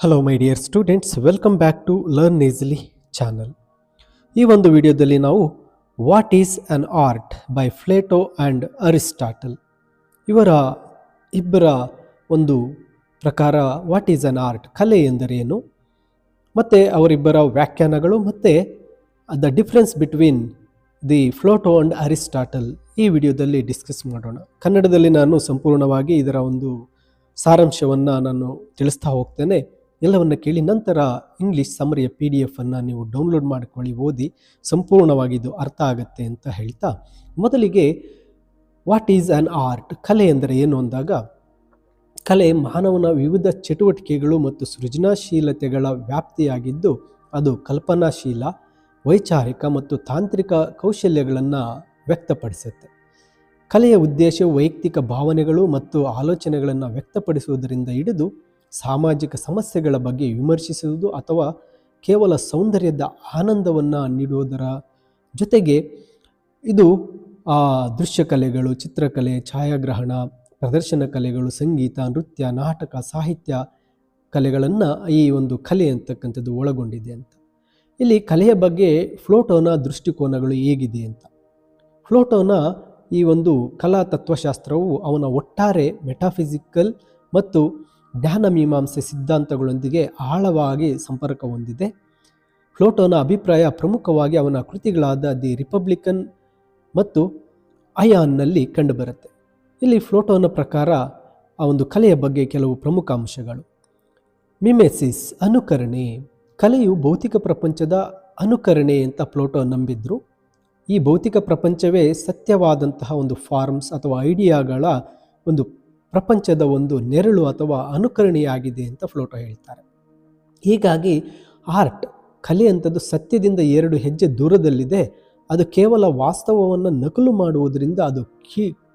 Hello my dear students, welcome back to learn easily channel. ಈ ಒಂದು ವಿಡಿಯೋದಲ್ಲಿ ನಾವು what is an art by Plato and Aristotle ಇವರ ಇಬ್ಬರ ಒಂದು ಪ್ರಕಾರ ವಾಟ್ ಈಸ್ ಅನ್ ಆರ್ಟ್, ಕಲೆ ಎಂದರೇನು, ಮತ್ತು ಅವರಿಬ್ಬರ ವ್ಯಾಖ್ಯಾನಗಳು ಮತ್ತು the difference between the Plato and Aristotle ಈ ವಿಡಿಯೋದಲ್ಲಿ ಡಿಸ್ಕಸ್ ಮಾಡೋಣ. ಕನ್ನಡದಲ್ಲಿ ನಾನು ಸಂಪೂರ್ಣವಾಗಿ ಇದರ ಒಂದು ಸಾರಾಂಶವನ್ನು ನಾನು ತಿಳಿಸ್ತಾ ಹೋಗ್ತೇನೆ. ಎಲ್ಲವನ್ನು ಕೇಳಿ ನಂತರ ಇಂಗ್ಲೀಷ್ ಸಮರಿಯ PDF ಅನ್ನು ನೀವು ಡೌನ್ಲೋಡ್ ಮಾಡಿಕೊಳ್ಳಿ, ಓದಿ ಸಂಪೂರ್ಣವಾಗಿ ಇದು ಅರ್ಥ ಆಗುತ್ತೆ ಅಂತ ಹೇಳ್ತಾ, ಮೊದಲಿಗೆ ವಾಟ್ ಈಸ್ ಆನ್ ಆರ್ಟ್, ಕಲೆ ಎಂದರೆ ಏನು ಅಂದಾಗ, ಕಲೆ ಮಾನವನ ವಿವಿಧ ಚಟುವಟಿಕೆಗಳು ಮತ್ತು ಸೃಜನಶೀಲತೆಗಳ ವ್ಯಾಪ್ತಿಯಾಗಿದ್ದು ಅದು ಕಲ್ಪನಾಶೀಲ, ವೈಚಾರಿಕ ಮತ್ತು ತಾಂತ್ರಿಕ ಕೌಶಲ್ಯಗಳನ್ನು ವ್ಯಕ್ತಪಡಿಸುತ್ತೆ. ಕಲೆಯ ಉದ್ದೇಶವು ವೈಯಕ್ತಿಕ ಭಾವನೆಗಳು ಮತ್ತು ಆಲೋಚನೆಗಳನ್ನು ವ್ಯಕ್ತಪಡಿಸುವುದರಿಂದ ಹಿಡಿದು ಸಾಮಾಜಿಕ ಸಮಸ್ಯೆಗಳ ಬಗ್ಗೆ ವಿಮರ್ಶಿಸುವುದು ಅಥವಾ ಕೇವಲ ಸೌಂದರ್ಯದ ಆನಂದವನ್ನು ನೀಡುವುದರ ಜೊತೆಗೆ ಇದು ದೃಶ್ಯ ಕಲೆಗಳು, ಚಿತ್ರಕಲೆ, ಛಾಯಾಗ್ರಹಣ, ಪ್ರದರ್ಶನ ಕಲೆಗಳು, ಸಂಗೀತ, ನೃತ್ಯ, ನಾಟಕ, ಸಾಹಿತ್ಯ ಕಲೆಗಳನ್ನು ಈ ಒಂದು ಕಲೆ ಅಂತಕ್ಕಂಥದ್ದು ಒಳಗೊಂಡಿದೆ ಅಂತ. ಇಲ್ಲಿ ಕಲೆಯ ಬಗ್ಗೆ ಪ್ಲೇಟೋನ ದೃಷ್ಟಿಕೋನಗಳು ಹೇಗಿದೆ ಅಂತ. ಪ್ಲೇಟೋನ ಈ ಒಂದು ಕಲಾ ತತ್ವಶಾಸ್ತ್ರವು ಅವನ ಒಟ್ಟಾರೆ ಮೆಟಾಫಿಸಿಕಲ್ ಮತ್ತು ಜ್ಞಾನ ಮೀಮಾಂಸೆ ಸಿದ್ಧಾಂತಗಳೊಂದಿಗೆ ಆಳವಾಗಿ ಸಂಪರ್ಕ ಹೊಂದಿದೆ. ಪ್ಲೇಟೋನ ಅಭಿಪ್ರಾಯ ಪ್ರಮುಖವಾಗಿ ಅವನ ಕೃತಿಗಳಾದ ದಿ ರಿಪಬ್ಲಿಕನ್ ಮತ್ತು ಅಯಾನ್ನಲ್ಲಿ ಕಂಡುಬರುತ್ತೆ. ಇಲ್ಲಿ ಪ್ಲೇಟೋನ ಪ್ರಕಾರ ಆ ಒಂದು ಕಲೆಯ ಬಗ್ಗೆ ಕೆಲವು ಪ್ರಮುಖ ಅಂಶಗಳು. ಮಿಮೆಸಿಸ್, ಅನುಕರಣೆ. ಕಲೆಯು ಭೌತಿಕ ಪ್ರಪಂಚದ ಅನುಕರಣೆ ಅಂತ ಪ್ಲೇಟೋ ನಂಬಿದ್ರು. ಈ ಭೌತಿಕ ಪ್ರಪಂಚವೇ ಸತ್ಯವಾದಂತಹ ಒಂದು ಫಾರ್ಮ್ಸ್ ಅಥವಾ ಐಡಿಯಾಗಳ ಒಂದು ಪ್ರಪಂಚದ ಒಂದು ನೆರಳು ಅಥವಾ ಅನುಕರಣೆಯಾಗಿದೆ ಅಂತ ಪ್ಲೇಟೋ ಹೇಳ್ತಾರೆ. ಹೀಗಾಗಿ ಆರ್ಟ್, ಕಲೆ ಅಂಥದ್ದು ಸತ್ಯದಿಂದ 2 ಹೆಜ್ಜೆ ದೂರದಲ್ಲಿದೆ. ಅದು ಕೇವಲ ವಾಸ್ತವವನ್ನು ನಕಲು ಮಾಡುವುದರಿಂದ ಅದು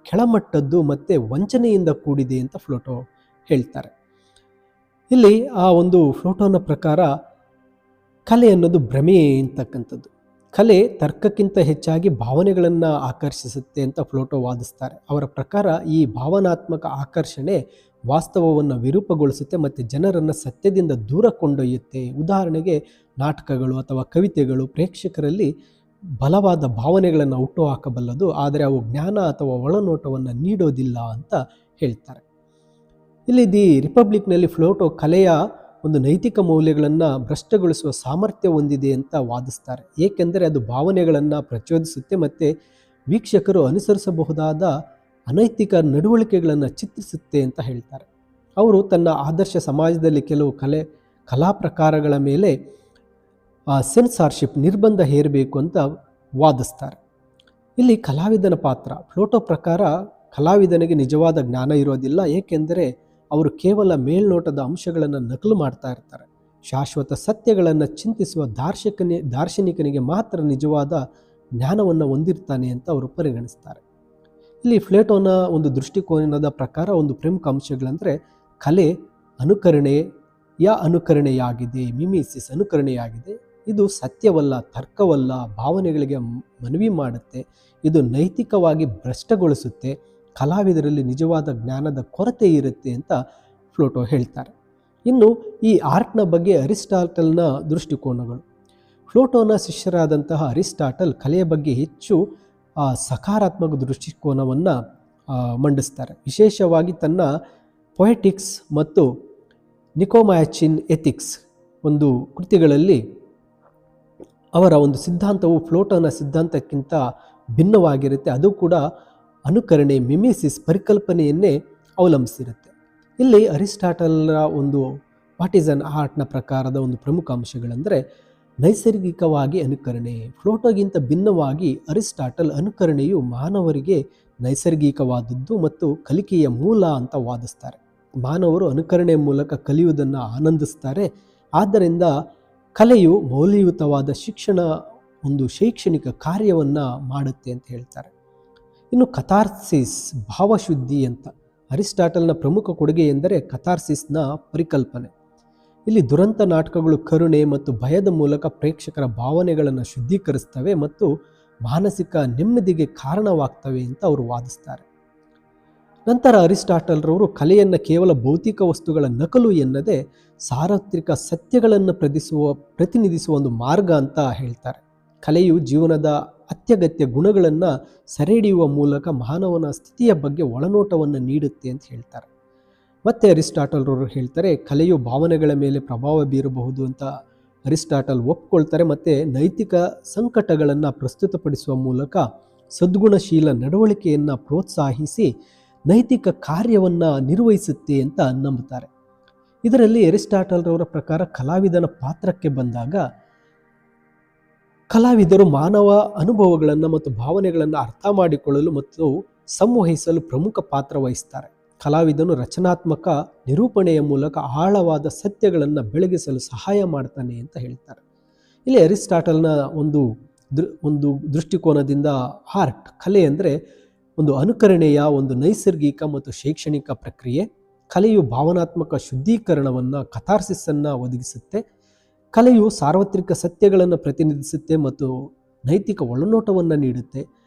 ಕೆಳಮಟ್ಟದ್ದು ಮತ್ತು ವಂಚನೆಯಿಂದ ಕೂಡಿದೆ ಅಂತ ಪ್ಲೇಟೋ ಹೇಳ್ತಾರೆ. ಇಲ್ಲಿ ಆ ಒಂದು ಪ್ಲೇಟೋನ ಪ್ರಕಾರ ಕಲೆ ಅನ್ನೋದು ಭ್ರಮೆ ಅಂತಕ್ಕಂಥದ್ದು. ಕಲೆ ತರ್ಕಕ್ಕಿಂತ ಹೆಚ್ಚಾಗಿ ಭಾವನೆಗಳನ್ನು ಆಕರ್ಷಿಸುತ್ತೆ ಅಂತ ಪ್ಲೇಟೋ ವಾದಿಸ್ತಾರೆ. ಅವರ ಪ್ರಕಾರ ಈ ಭಾವನಾತ್ಮಕ ಆಕರ್ಷಣೆ ವಾಸ್ತವವನ್ನು ವಿರೂಪಗೊಳಿಸುತ್ತೆ ಮತ್ತು ಜನರನ್ನು ಸತ್ಯದಿಂದ ದೂರ ಕೊಂಡೊಯ್ಯುತ್ತೆ. ಉದಾಹರಣೆಗೆ ನಾಟಕಗಳು ಅಥವಾ ಕವಿತೆಗಳು ಪ್ರೇಕ್ಷಕರಲ್ಲಿ ಬಲವಾದ ಭಾವನೆಗಳನ್ನು ಹುಟ್ಟುಹಾಕಬಲ್ಲದು, ಆದರೆ ಅವು ಜ್ಞಾನ ಅಥವಾ ಒಳನೋಟವನ್ನು ನೀಡೋದಿಲ್ಲ ಅಂತ ಹೇಳ್ತಾರೆ. ಇಲ್ಲಿ ದಿ ರಿಪಬ್ಲಿಕ್ನಲ್ಲಿ ಪ್ಲೇಟೋ ಕಲೆಯ ಒಂದು ನೈತಿಕ ಮೌಲ್ಯಗಳನ್ನು ಭ್ರಷ್ಟಗೊಳಿಸುವ ಸಾಮರ್ಥ್ಯ ಹೊಂದಿದೆ ಅಂತ ವಾದಿಸ್ತಾರೆ. ಏಕೆಂದರೆ ಅದು ಭಾವನೆಗಳನ್ನು ಪ್ರಚೋದಿಸುತ್ತೆ ಮತ್ತು ವೀಕ್ಷಕರು ಅನುಸರಿಸಬಹುದಾದ ಅನೈತಿಕ ನಡವಳಿಕೆಗಳನ್ನು ಚಿತ್ರಿಸುತ್ತೆ ಅಂತ ಹೇಳ್ತಾರೆ. ಅವರು ತನ್ನ ಆದರ್ಶ ಸಮಾಜದಲ್ಲಿ ಕೆಲವು ಕಲಾ ಪ್ರಕಾರಗಳ ಮೇಲೆ ಸೆನ್ಸಾರ್ಶಿಪ್, ನಿರ್ಬಂಧ ಹೇರಬೇಕು ಅಂತ ವಾದಿಸ್ತಾರೆ. ಇಲ್ಲಿ ಕಲಾವಿದನ ಪಾತ್ರ. ಪ್ಲೇಟೋ ಪ್ರಕಾರ ಕಲಾವಿದನಿಗೆ ನಿಜವಾದ ಜ್ಞಾನ ಇರೋದಿಲ್ಲ, ಏಕೆಂದರೆ ಅವರು ಕೇವಲ ಮೇಲ್ನೋಟದ ಅಂಶಗಳನ್ನು ನಕಲು ಮಾಡ್ತಾ ಇರ್ತಾರೆ. ಶಾಶ್ವತ ಸತ್ಯಗಳನ್ನು ಚಿಂತಿಸುವ ದಾರ್ಶನಿಕನಿಗೆ ಮಾತ್ರ ನಿಜವಾದ ಜ್ಞಾನವನ್ನು ಹೊಂದಿರ್ತಾನೆ ಅಂತ ಅವರು ಪರಿಗಣಿಸ್ತಾರೆ. ಇಲ್ಲಿ ಪ್ಲೇಟೋನ ಒಂದು ದೃಷ್ಟಿಕೋನದ ಪ್ರಕಾರ ಒಂದು ಪ್ರಮುಖ ಅಂಶಗಳಂದರೆ ಕಲೆ ಅನುಕರಣೆಯಾಗಿದೆ, ಮಿಮಿಸಿಸ್ ಅನುಕರಣೆಯಾಗಿದೆ. ಇದು ಸತ್ಯವಲ್ಲ, ತರ್ಕವಲ್ಲ, ಭಾವನೆಗಳಿಗೆ ಮನವಿ ಮಾಡುತ್ತೆ. ಇದು ನೈತಿಕವಾಗಿ ಭ್ರಷ್ಟಗೊಳಿಸುತ್ತೆ. ಕಲಾವಿದರಲ್ಲಿ ನಿಜವಾದ ಜ್ಞಾನದ ಕೊರತೆ ಇರುತ್ತೆ ಅಂತ ಪ್ಲೇಟೋ ಹೇಳ್ತಾರೆ. ಇನ್ನು ಈ ಆರ್ಟ್ನ ಬಗ್ಗೆ ಅರಿಸ್ಟಾಟಲ್ನ ದೃಷ್ಟಿಕೋನಗಳು. ಪ್ಲೇಟೋನ ಶಿಷ್ಯರಾದಂತಹ ಅರಿಸ್ಟಾಟಲ್ ಕಲೆಯ ಬಗ್ಗೆ ಹೆಚ್ಚು ಸಕಾರಾತ್ಮಕ ದೃಷ್ಟಿಕೋನವನ್ನು ಮಂಡಿಸ್ತಾರೆ. ವಿಶೇಷವಾಗಿ ತನ್ನ ಪೊಯೆಟಿಕ್ಸ್ ಮತ್ತು ನಿಕೋಮ್ಯಾಚಿನ್ ಎಥಿಕ್ಸ್ ಒಂದು ಕೃತಿಗಳಲ್ಲಿ ಅವರ ಒಂದು ಸಿದ್ಧಾಂತವು ಪ್ಲೇಟೋನ ಸಿದ್ಧಾಂತಕ್ಕಿಂತ ಭಿನ್ನವಾಗಿರುತ್ತೆ. ಅದು ಕೂಡ ಅನುಕರಣೆ, ಮಿಮಿಸಿಸ್ ಪರಿಕಲ್ಪನೆಯನ್ನೇ ಅವಲಂಬಿಸಿರುತ್ತೆ. ಇಲ್ಲಿ ಅರಿಸ್ಟಾಟಲ್ರ ಒಂದು ವಾಟ್ ಈಸ್ ಅನ್ ಆರ್ಟ್ನ ಪ್ರಕಾರದ ಒಂದು ಪ್ರಮುಖ ಅಂಶಗಳೆಂದರೆ ನೈಸರ್ಗಿಕವಾಗಿ ಅನುಕರಣೆ. ಪ್ಲೇಟೋಗಿಂತ ಭಿನ್ನವಾಗಿ ಅರಿಸ್ಟಾಟಲ್ ಅನುಕರಣೆಯು ಮಾನವರಿಗೆ ನೈಸರ್ಗಿಕವಾದದ್ದು ಮತ್ತು ಕಲಿಕೆಯ ಮೂಲ ಅಂತ ವಾದಿಸ್ತಾರೆ. ಮಾನವರು ಅನುಕರಣೆಯ ಮೂಲಕ ಕಲಿಯುವುದನ್ನು ಆನಂದಿಸ್ತಾರೆ. ಆದ್ದರಿಂದ ಕಲೆಯು ಮೌಲ್ಯಯುತವಾದ ಒಂದು ಶೈಕ್ಷಣಿಕ ಕಾರ್ಯವನ್ನು ಮಾಡುತ್ತೆ ಅಂತ ಹೇಳ್ತಾರೆ. ಇನ್ನು ಕಥಾರ್ಸಿಸ್, ಭಾವಶುದ್ಧಿ ಅಂತ. ಅರಿಸ್ಟಾಟಲ್ನ ಪ್ರಮುಖ ಕೊಡುಗೆ ಎಂದರೆ ಕಥಾರ್ಸಿಸ್ನ ಪರಿಕಲ್ಪನೆ. ಇಲ್ಲಿ ದುರಂತ ನಾಟಕಗಳು ಕರುಣೆ ಮತ್ತು ಭಯದ ಮೂಲಕ ಪ್ರೇಕ್ಷಕರ ಭಾವನೆಗಳನ್ನು ಶುದ್ಧೀಕರಿಸ್ತವೆ ಮತ್ತು ಮಾನಸಿಕ ನೆಮ್ಮದಿಗೆ ಕಾರಣವಾಗ್ತವೆ ಅಂತ ಅವರು ವಾದಿಸ್ತಾರೆ. ನಂತರ ಅರಿಸ್ಟಾಟಲ್ರವರು ಕಲೆಯನ್ನು ಕೇವಲ ಭೌತಿಕ ವಸ್ತುಗಳ ನಕಲು ಎನ್ನದೆ ಸಾರ್ವತ್ರಿಕ ಸತ್ಯಗಳನ್ನು ಪ್ರತಿನಿಧಿಸುವ ಒಂದು ಮಾರ್ಗ ಅಂತ ಹೇಳ್ತಾರೆ. ಕಲೆಯು ಜೀವನದ ಅತ್ಯಗತ್ಯ ಗುಣಗಳನ್ನು ಸೆರೆಹಿಡಿಯುವ ಮೂಲಕ ಮಾನವನ ಸ್ಥಿತಿಯ ಬಗ್ಗೆ ಒಳನೋಟವನ್ನು ನೀಡುತ್ತೆ ಅಂತ ಹೇಳ್ತಾರೆ. ಮತ್ತೆ ಅರಿಸ್ಟಾಟಲ್ರವರು ಹೇಳ್ತಾರೆ, ಕಲೆಯು ಭಾವನೆಗಳ ಮೇಲೆ ಪ್ರಭಾವ ಬೀರಬಹುದು ಅಂತ ಅರಿಸ್ಟಾಟಲ್ ಒಪ್ಕೊಳ್ತಾರೆ. ಮತ್ತು ನೈತಿಕ ಸಂಕಟಗಳನ್ನು ಪ್ರಸ್ತುತಪಡಿಸುವ ಮೂಲಕ ಸದ್ಗುಣಶೀಲ ನಡವಳಿಕೆಯನ್ನು ಪ್ರೋತ್ಸಾಹಿಸಿ ನೈತಿಕ ಕಾರ್ಯವನ್ನು ನಿರ್ವಹಿಸುತ್ತೆ ಅಂತ ನಂಬುತ್ತಾರೆ. ಇದರಲ್ಲಿ ಅರಿಸ್ಟಾಟಲ್ರವರ ಪ್ರಕಾರ ಕಲಾವಿದನ ಪಾತ್ರಕ್ಕೆ ಬಂದಾಗ ಕಲಾವಿದರು ಮಾನವ ಅನುಭವಗಳನ್ನು ಮತ್ತು ಭಾವನೆಗಳನ್ನು ಅರ್ಥ ಮಾಡಿಕೊಳ್ಳಲು ಮತ್ತು ಸಂವಹಿಸಲು ಪ್ರಮುಖ ಪಾತ್ರ ವಹಿಸ್ತಾರೆ. ಕಲಾವಿದನು ರಚನಾತ್ಮಕ ನಿರೂಪಣೆಯ ಮೂಲಕ ಆಳವಾದ ಸತ್ಯಗಳನ್ನು ಬೆಳಗಿಸಲು ಸಹಾಯ ಮಾಡ್ತಾನೆ ಅಂತ ಹೇಳ್ತಾರೆ. ಇಲ್ಲಿ ಅರಿಸ್ಟಾಟಲ್ನ ಒಂದು ದೃಷ್ಟಿಕೋನದಿಂದ ಆರ್ಟ್, ಕಲೆ ಅಂದರೆ ಒಂದು ಅನುಕರಣೆಯ ಒಂದು ನೈಸರ್ಗಿಕ ಮತ್ತು ಶೈಕ್ಷಣಿಕ ಪ್ರಕ್ರಿಯೆ. ಕಲೆಯು ಭಾವನಾತ್ಮಕ ಶುದ್ಧೀಕರಣವನ್ನು, ಕಥಾರ್ಸಿಸನ್ನು ಒದಗಿಸುತ್ತೆ. ಕಲೆಯು ಸಾರ್ವತ್ರಿಕ ಸತ್ಯಗಳನ್ನು ಪ್ರತಿನಿಧಿಸುತ್ತೆ ಮತ್ತು ನೈತಿಕ ಒಳನೋಟವನ್ನು ನೀಡುತ್ತೆ.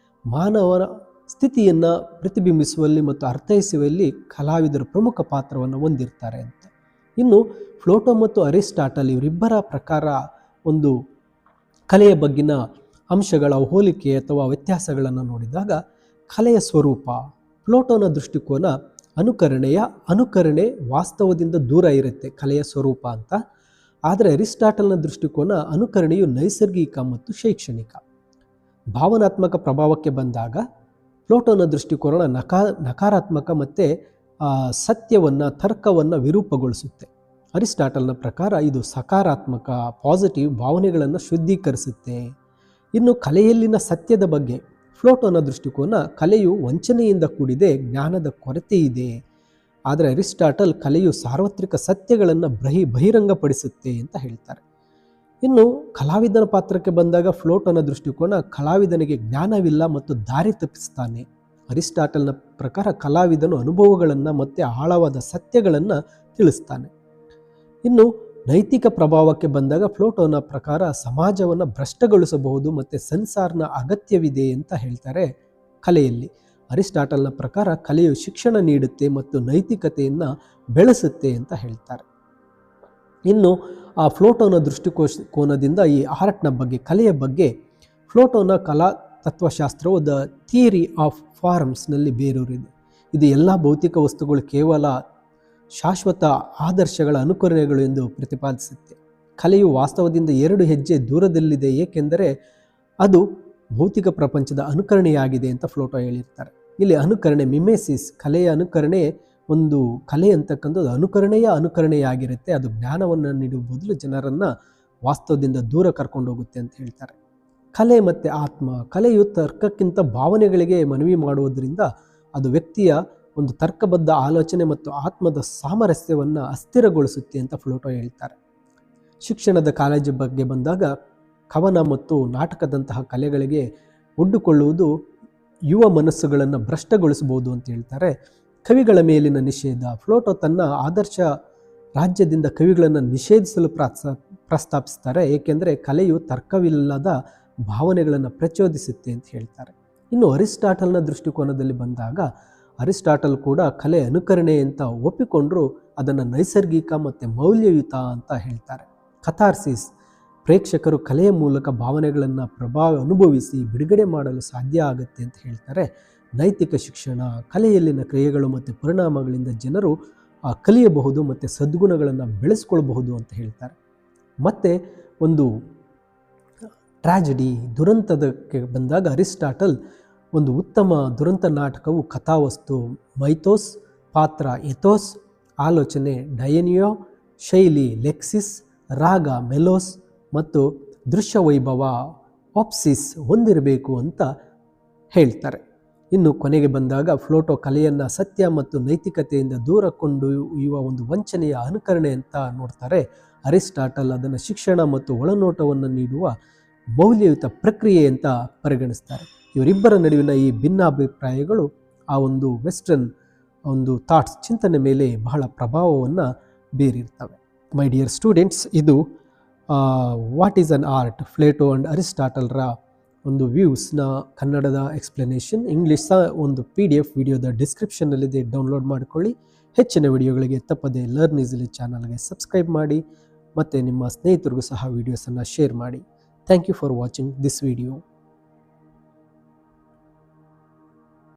ಮಾನವನ ಸ್ಥಿತಿಯನ್ನು ಪ್ರತಿಬಿಂಬಿಸುವಲ್ಲಿ ಮತ್ತು ಅರ್ಥೈಸುವಲ್ಲಿ ಕಲಾವಿದರು ಪ್ರಮುಖ ಪಾತ್ರವನ್ನು ಹೊಂದಿರ್ತಾರೆ ಅಂತ. ಇನ್ನು ಪ್ಲೇಟೋ ಮತ್ತು ಅರಿಸ್ಟಾಟಲ್ ಇವರಿಬ್ಬರ ಪ್ರಕಾರ ಒಂದು ಕಲೆಯ ಬಗ್ಗಿನ ಅಂಶಗಳ ಹೋಲಿಕೆ ಅಥವಾ ವ್ಯತ್ಯಾಸಗಳನ್ನು ನೋಡಿದಾಗ ಕಲೆಯ ಸ್ವರೂಪ, ಪ್ಲೇಟೋನ ದೃಷ್ಟಿಕೋನ ಅನುಕರಣೆ ವಾಸ್ತವದಿಂದ ದೂರ ಇರುತ್ತೆ ಕಲೆಯ ಸ್ವರೂಪ ಅಂತ. ಆದರೆ ಅರಿಸ್ಟಾಟಲ್ನ ದೃಷ್ಟಿಕೋನ ಅನುಕರಣೆಯು ನೈಸರ್ಗಿಕ ಮತ್ತು ಶೈಕ್ಷಣಿಕ. ಭಾವನಾತ್ಮಕ ಪ್ರಭಾವಕ್ಕೆ ಬಂದಾಗ ಪ್ಲೇಟೋನ ದೃಷ್ಟಿಕೋನ ನಕಾರಾತ್ಮಕ ಮತ್ತು ಸತ್ಯವನ್ನು, ತರ್ಕವನ್ನು ವಿರೂಪಗೊಳಿಸುತ್ತೆ. ಅರಿಸ್ಟಾಟಲ್ನ ಪ್ರಕಾರ ಇದು ಸಕಾರಾತ್ಮಕ, ಪಾಸಿಟಿವ್ ಭಾವನೆಗಳನ್ನು ಶುದ್ಧೀಕರಿಸುತ್ತೆ. ಇನ್ನು ಕಲೆಯಲ್ಲಿನ ಸತ್ಯದ ಬಗ್ಗೆ ಪ್ಲೇಟೋನ ದೃಷ್ಟಿಕೋನ ಕಲೆಯು ವಂಚನೆಯಿಂದ ಕೂಡಿದೆ, ಜ್ಞಾನದ ಕೊರತೆ ಇದೆ. ಆದರೆ ಅರಿಸ್ಟಾಟಲ್ ಕಲೆಯು ಸಾರ್ವತ್ರಿಕ ಸತ್ಯಗಳನ್ನು ಬಹಿರಂಗಪಡಿಸುತ್ತೆ ಅಂತ ಹೇಳ್ತಾರೆ. ಇನ್ನು ಕಲಾವಿದನ ಪಾತ್ರಕ್ಕೆ ಬಂದಾಗ ಪ್ಲೇಟೋನ ದೃಷ್ಟಿಕೋನ ಕಲಾವಿದನಿಗೆ ಜ್ಞಾನವಿಲ್ಲ ಮತ್ತು ದಾರಿ ತಪ್ಪಿಸ್ತಾನೆ. ಅರಿಸ್ಟಾಟಲ್ನ ಪ್ರಕಾರ ಕಲಾವಿದನು ಅನುಭವಗಳನ್ನು ಮತ್ತು ಆಳವಾದ ಸತ್ಯಗಳನ್ನು ತಿಳಿಸ್ತಾನೆ. ಇನ್ನು ನೈತಿಕ ಪ್ರಭಾವಕ್ಕೆ ಬಂದಾಗ ಪ್ಲೇಟೋನ ಪ್ರಕಾರ ಸಮಾಜವನ್ನು ಭ್ರಷ್ಟಗೊಳಿಸಬಹುದು ಮತ್ತು ಸೆನ್ಸಾರ್ನ ಅಗತ್ಯವಿದೆ ಅಂತ ಹೇಳ್ತಾರೆ ಕಲೆಯಲ್ಲಿ. ಅರಿಸ್ಟಾಟಲ್ನ ಪ್ರಕಾರ ಕಲೆಯು ಶಿಕ್ಷಣ ನೀಡುತ್ತೆ ಮತ್ತು ನೈತಿಕತೆಯನ್ನು ಬೆಳೆಸುತ್ತೆ ಅಂತ ಹೇಳ್ತಾರೆ. ಇನ್ನು ಆ ಪ್ಲೇಟೋನ ದೃಷ್ಟಿಕೋನದಿಂದ ಈ ಆರ್ಟ್ನ ಬಗ್ಗೆ, ಕಲೆಯ ಬಗ್ಗೆ ಪ್ಲೇಟೋನ ಕಲಾ ತತ್ವಶಾಸ್ತ್ರವು ದ ಥಿಯರಿ ಆಫ್ ಫಾರ್ಮ್ಸ್ನಲ್ಲಿ ಬೇರೂರಿದೆ. ಇದು ಎಲ್ಲ ಭೌತಿಕ ವಸ್ತುಗಳು ಕೇವಲ ಶಾಶ್ವತ ಆದರ್ಶಗಳ ಅನುಕರಣೆಗಳು ಎಂದು ಪ್ರತಿಪಾದಿಸುತ್ತೆ. ಕಲೆಯು ವಾಸ್ತವದಿಂದ 2 ಹೆಜ್ಜೆ ದೂರದಲ್ಲಿದೆ, ಏಕೆಂದರೆ ಅದು ಭೌತಿಕ ಪ್ರಪಂಚದ ಅನುಕರಣೆಯಾಗಿದೆ ಅಂತ ಪ್ಲೇಟೋ ಹೇಳಿರ್ತಾರೆ. ಇಲ್ಲಿ ಅನುಕರಣೆ, ಮಿಮೆಸಿಸ್, ಕಲೆಯ ಅನುಕರಣೆ, ಒಂದು ಕಲೆ ಅಂತಕ್ಕಂಥದ್ದು ಅನುಕರಣೆಯಾಗಿರುತ್ತೆ. ಅದು ಜ್ಞಾನವನ್ನು ನೀಡುವ ಬದಲು ಜನರನ್ನು ವಾಸ್ತವದಿಂದ ದೂರ ಕರ್ಕೊಂಡು ಹೋಗುತ್ತೆ ಅಂತ ಹೇಳ್ತಾರೆ. ಕಲೆ ಮತ್ತು ಆತ್ಮ, ಕಲೆಯು ತರ್ಕಕ್ಕಿಂತ ಭಾವನೆಗಳಿಗೆ ಮನವಿ ಮಾಡುವುದರಿಂದ ಅದು ವ್ಯಕ್ತಿಯ ಒಂದು ತರ್ಕಬದ್ಧ ಆಲೋಚನೆ ಮತ್ತು ಆತ್ಮದ ಸಾಮರಸ್ಯವನ್ನು ಅಸ್ಥಿರಗೊಳಿಸುತ್ತೆ ಅಂತ ಪ್ಲೇಟೋ ಹೇಳ್ತಾರೆ. ಶಿಕ್ಷಣದ ಕಾಲೇಜು ಬಗ್ಗೆ ಬಂದಾಗ ಕವನ ಮತ್ತು ನಾಟಕದಂತಹ ಕಲೆಗಳಿಗೆ ಒಡ್ಡಿಕೊಳ್ಳುವುದು ಯುವ ಮನಸ್ಸುಗಳನ್ನು ಭ್ರಷ್ಟಗೊಳಿಸಬಹುದು ಅಂತ ಹೇಳ್ತಾರೆ. ಕವಿಗಳ ಮೇಲಿನ ನಿಷೇಧ, ಪ್ಲೇಟೋ ತನ್ನ ಆದರ್ಶ ರಾಜ್ಯದಿಂದ ಕವಿಗಳನ್ನು ನಿಷೇಧಿಸಲು ಪ್ರಸ್ತಾಪಿಸ್ತಾರೆ, ಏಕೆಂದರೆ ಕಲೆಯು ತರ್ಕವಿಲ್ಲದ ಭಾವನೆಗಳನ್ನು ಪ್ರಚೋದಿಸುತ್ತೆ ಅಂತ ಹೇಳ್ತಾರೆ. ಇನ್ನು ಅರಿಸ್ಟಾಟಲ್ನ ದೃಷ್ಟಿಕೋನದಲ್ಲಿ ಬಂದಾಗ ಅರಿಸ್ಟಾಟಲ್ ಕೂಡ ಕಲೆ ಅನುಕರಣೆ ಅಂತ ಒಪ್ಪಿಕೊಂಡ್ರು ಅದನ್ನು ನೈಸರ್ಗಿಕ ಮತ್ತು ಮೌಲ್ಯಯುತ ಅಂತ ಹೇಳ್ತಾರೆ. ಕಥಾರ್ಸಿಸ್, ಪ್ರೇಕ್ಷಕರು ಕಲೆಯ ಮೂಲಕ ಭಾವನೆಗಳನ್ನು ಅನುಭವಿಸಿ ಬಿಡುಗಡೆ ಮಾಡಲು ಸಾಧ್ಯ ಆಗುತ್ತೆ ಅಂತ ಹೇಳ್ತಾರೆ. ನೈತಿಕ ಶಿಕ್ಷಣ, ಕಲೆಯಲ್ಲಿನ ಕ್ರಿಯೆಗಳು ಮತ್ತು ಪರಿಣಾಮಗಳಿಂದ ಜನರು ಕಲಿಯಬಹುದು ಮತ್ತು ಸದ್ಗುಣಗಳನ್ನು ಬೆಳೆಸ್ಕೊಳ್ಬಹುದು ಅಂತ ಹೇಳ್ತಾರೆ. ಮತ್ತು ಒಂದು ಟ್ರಾಜಿಡಿ, ದುರಂತದಕ್ಕೆ ಬಂದಾಗ ಅರಿಸ್ಟಾಟಲ್ ಒಂದು ಉತ್ತಮ ದುರಂತ ನಾಟಕವು ಕಥಾವಸ್ತು ಮೈಥೋಸ್, ಪಾತ್ರ ಎಥೋಸ್, ಆಲೋಚನೆ ಡಯನಿಯೋ, ಶೈಲಿ ಲೆಕ್ಸಿಸ್, ರಾಗ ಮೆಲೋಸ್ ಮತ್ತು ದೃಶ್ಯ ವೈಭವ ಆಪ್ಸಿಸ್ ಹೊಂದಿರಬೇಕು ಅಂತ ಹೇಳ್ತಾರೆ. ಇನ್ನು ಕೊನೆಗೆ ಬಂದಾಗ ಪ್ಲೇಟೋ ಕಲೆಯನ್ನು ಸತ್ಯ ಮತ್ತು ನೈತಿಕತೆಯಿಂದ ದೂರ ಕೊಂಡೊಯ್ಯುವ ಒಂದು ವಂಚನೆಯ ಅನುಕರಣೆ ಅಂತ ನೋಡ್ತಾರೆ. ಅರಿಸ್ಟಾಟಲ್ ಅದನ್ನು ಶಿಕ್ಷಣ ಮತ್ತು ಒಳನೋಟವನ್ನು ನೀಡುವ ಮೌಲ್ಯಯುತ ಪ್ರಕ್ರಿಯೆ ಅಂತ ಪರಿಗಣಿಸ್ತಾರೆ. ಇವರಿಬ್ಬರ ನಡುವಿನ ಈ ಭಿನ್ನಾಭಿಪ್ರಾಯಗಳು ಆ ಒಂದು ವೆಸ್ಟರ್ನ್ ಒಂದು ಥಾಟ್ಸ್, ಚಿಂತನೆ ಮೇಲೆ ಬಹಳ ಪ್ರಭಾವವನ್ನು ಬೀರಿರ್ತವೆ. ಮೈ ಡಿಯರ್ ಸ್ಟೂಡೆಂಟ್ಸ್, ಇದು what is an art, Plato and ಅರಿಸ್ಟಾಟಲ್ರ ಒಂದು ವ್ಯೂಸ್ನ ಕನ್ನಡದ ಎಕ್ಸ್ಪ್ಲನೇಷನ್, ಇಂಗ್ಲೀಷ್ ಸಹ ಒಂದು PDF ವಿಡಿಯೋದ ಡಿಸ್ಕ್ರಿಪ್ಷನ್ನಲ್ಲಿದೆ, ಡೌನ್ಲೋಡ್ ಮಾಡಿಕೊಳ್ಳಿ. ಹೆಚ್ಚಿನ ವಿಡಿಯೋಗಳಿಗೆ ತಪ್ಪದೇ ಲರ್ನ್ ಈಸಿಲಿ ಚಾನಲ್ಗೆ ಸಬ್ಸ್ಕ್ರೈಬ್ ಮಾಡಿ ಮತ್ತು ನಿಮ್ಮ ಸ್ನೇಹಿತರಿಗೂ ಸಹ ವೀಡಿಯೋಸನ್ನು ಶೇರ್ ಮಾಡಿ. Thank you for watching this video.